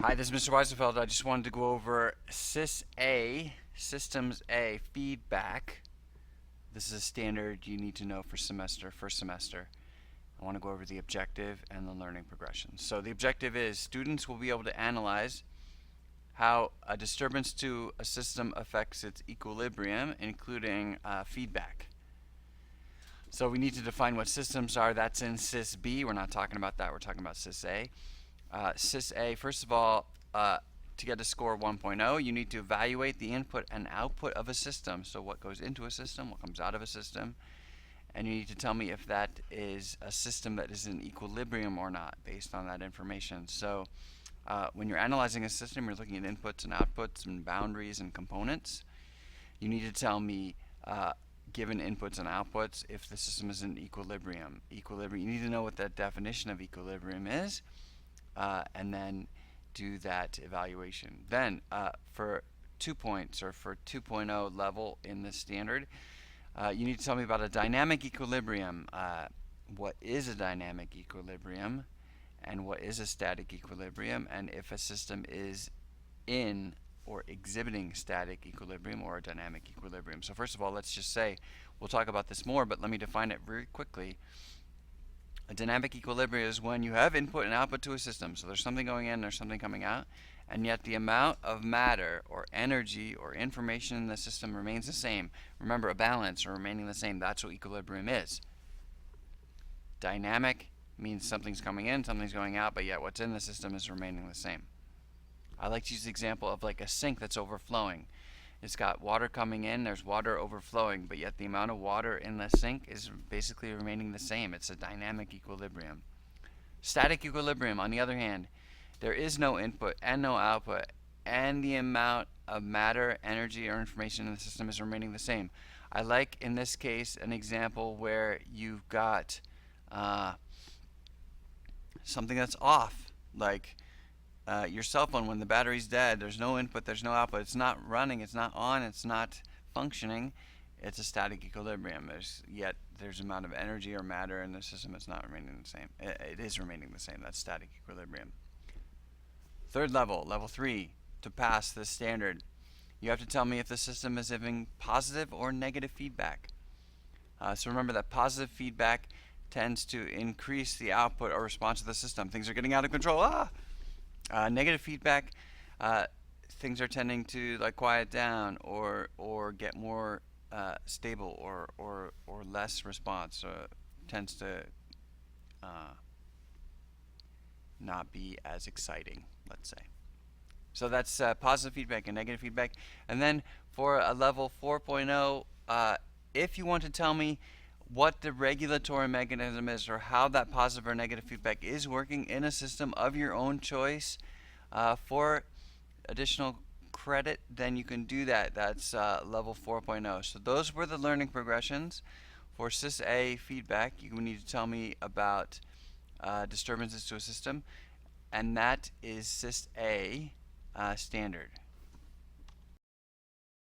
Hi, this is Mr. Weisefeld. I just wanted to go over SYSA, Systems A Feedback. This is a standard you need to know for first semester. I want to go over the objective and the learning progression. So the objective is students will be able to analyze how a disturbance to a system affects its equilibrium, including feedback. So we need to define what systems are. That's in Sys B. We're not talking about that. We're talking about Sys A. Sys A, first of all, to get a score 1.0, you need to evaluate the input and output of a system. So what goes into a system, what comes out of a system, and you need to tell me if that is a system that is in equilibrium or not based on that information. So when you're analyzing a system, you're looking at inputs and outputs and boundaries and components. You need to tell me given inputs and outputs if the system is in equilibrium. You need to know what that definition of equilibrium is, and then do that evaluation. Then for 2 points, or for 2.0 level in the standard, you need to tell me about a dynamic equilibrium. What is a dynamic equilibrium and what is a static equilibrium, and if a system is in or exhibiting static equilibrium or a dynamic equilibrium. So first of all, let's just say, we'll talk about this more, but let me define it very quickly. A dynamic equilibrium is when you have input and output to a system. So there's something going in, there's something coming out, and yet the amount of matter or energy or information in the system remains the same. Remember, a balance or remaining the same, that's what equilibrium is. Dynamic means something's coming in, something's going out, but yet what's in the system is remaining the same. I like to use the example of like a sink that's overflowing. It's got water coming in, there's water overflowing, but yet the amount of water in the sink is basically remaining the same. It's a dynamic equilibrium. Static equilibrium, on the other hand, there is no input and no output, and the amount of matter, energy, or information in the system is remaining the same. I like, in this case, an example where you've got something that's off, like your cell phone. When the battery's dead, there's no input, there's no output, it's not running, it's not on, it's not functioning. It's a static equilibrium. Yet there's amount of energy or matter in the system, it's not remaining the same. It is remaining the same. That's static equilibrium. Third level, level 3, to pass this standard, you have to tell me if the system is giving positive or negative feedback. So remember that positive feedback tends to increase the output or response of the system. Things are getting out of control. Negative feedback, things are tending to like quiet down or get more stable or less response. Tends to not be as exciting, let's say. So that's positive feedback and negative feedback. And then for a level 4.0, if you want to tell me what the regulatory mechanism is, or how that positive or negative feedback is working in a system of your own choice, for additional credit, then you can do that. That's level 4.0. So those were the learning progressions. For SYSA feedback, you need to tell me about disturbances to a system, and that is SYSA standard.